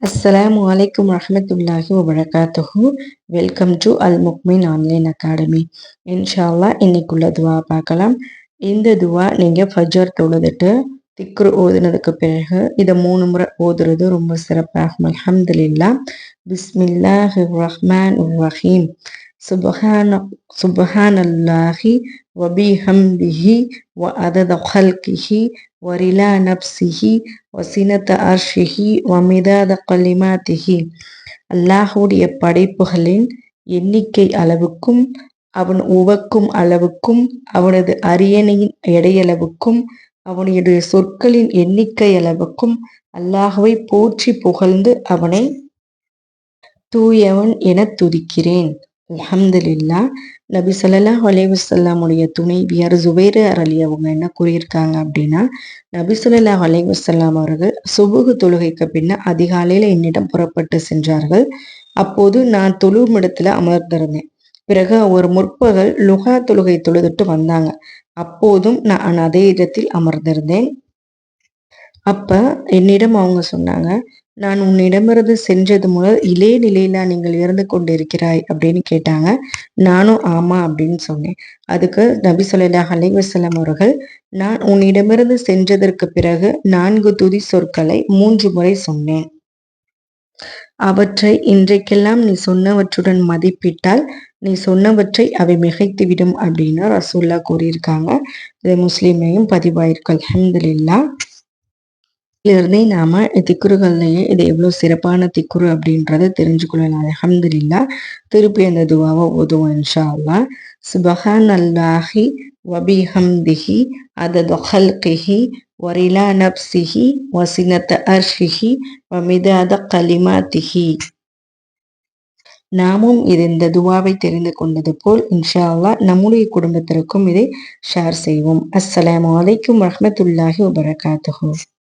அஸ்ஸலாமு அலைக்கும் வரஹ்மத்துல்லாஹி வபரகாத்துஹு. வெல்கம் டு அல் முக்மின் ஆன்லைன் அகாடமி. இன்ஷா அல்லாஹ் இன்னைக்குள்ள துவா பார்க்கலாம். இந்த துவா நீங்கள் ஃபஜர் தொழுதுட்டு திக்ரு ஓதுனதுக்கு பிறகு இதை 3 முறை ஓதுறது ரொம்ப சிறப்பாகும். அல்ஹம்துலில்லாஹ். பிஸ்மில்லாஹிர் ரஹ்மானிர் ரஹீம். சுபஹான சுபஹானல்லாஹி வபிஹம்திஹி வ அதத ஹல்கிஹி வரிலா நப்சிஹி வசினத்த அர்ஷிஹி வமிதாத கலிமாத்திஹி. அல்லாஹுடைய படைப்புகளின் எண்ணிக்கை அளவுக்கும் அவன் உவக்கும் அளவுக்கும் அவனது அரியணையின் எடையளவுக்கும் அவனுடைய சொற்களின் எண்ணிக்கை அளவுக்கும் அல்லாஹுவை போற்றி புகழ்ந்து அவனை தூயவன் என துதிக்கிறேன். அல்ஹம்துலில்லாஹ். நபி ஸல்லல்லாஹு அலைஹி வஸல்லமுடைய துணைவியார் ஜுபைர் அலி அவங்க என்ன கூறியிருக்காங்க அப்படின்னா, நபி ஸல்லல்லாஹு அலைஹி வஸல்லம் அவர்கள் சுபுகு தொழுகைக்கு பின்ன அதிகாலையில் என்னிடம் புறப்பட்டு சென்றார்கள். அப்போது நான் தொழும் இடத்துல அமர்ந்திருந்தேன். பிறகு ஒரு முற்பகல் லுஹா தொழுகை தொழுதுட்டு வந்தாங்க. அப்போதும் நான் அதே இடத்தில் அமர்ந்திருந்தேன். அப்ப என்னிடம் அவங்க சொன்னாங்க, நான் உன்னிடமிருந்து சென்றது முதல் இதே நிலையில நீங்கள் இருந்து கொண்டிருக்கிறாய் அப்படின்னு கேட்டாங்க. நானும் ஆமா அப்படின்னு சொன்னேன். அதுக்கு நபி ஸல்லல்லாஹு அலைஹி வஸல்லம் அவர்கள், நான் உன்னிடமிருந்து சென்றதற்கு பிறகு 4 துதி சொற்களை 3 முறை சொன்னேன். அவற்றை இன்றைக்கெல்லாம் நீ சொன்னவற்றுடன் மதிப்பிட்டால் நீ சொன்னவற்றை அவை மிகைத்துவிடும் அப்படின்னு ரசூல்லா கூறியிருக்காங்க. இது முஸ்லீம்லையும் பதிவாயிருக்கு. அல்ஹம்துலில்லாஹ். இதிலிருந்தே நாம திக்ருகள்லயே இது எவ்வளவு சிறப்பான திக்ரு அப்படின்றத தெரிஞ்சுக்கொள்ளலாம். அல்ஹம்துலில்லாஹ். திருப்பி அந்த துவாவை ஓதுவோம் இன்ஷா அல்லாஹ். சுபஹானல்லாஹி வபிஹம்திஹி அதத ஹல்கிஹி வரிலா நப்சிஹி வசினத்த அர்ஷிஹி வமிதாத கலிமாத்திஹி. நாமும் இந்த துவாவை தெரிந்து கொண்டது போல் இன்ஷா அல்லாஹ் நம்முடைய குடும்பத்திற்கும் இதை ஷேர் செய்வோம். அஸ்ஸலாமு அலைக்கும் வரஹ்மத்துல்லாஹி வபரகாத்துஹு.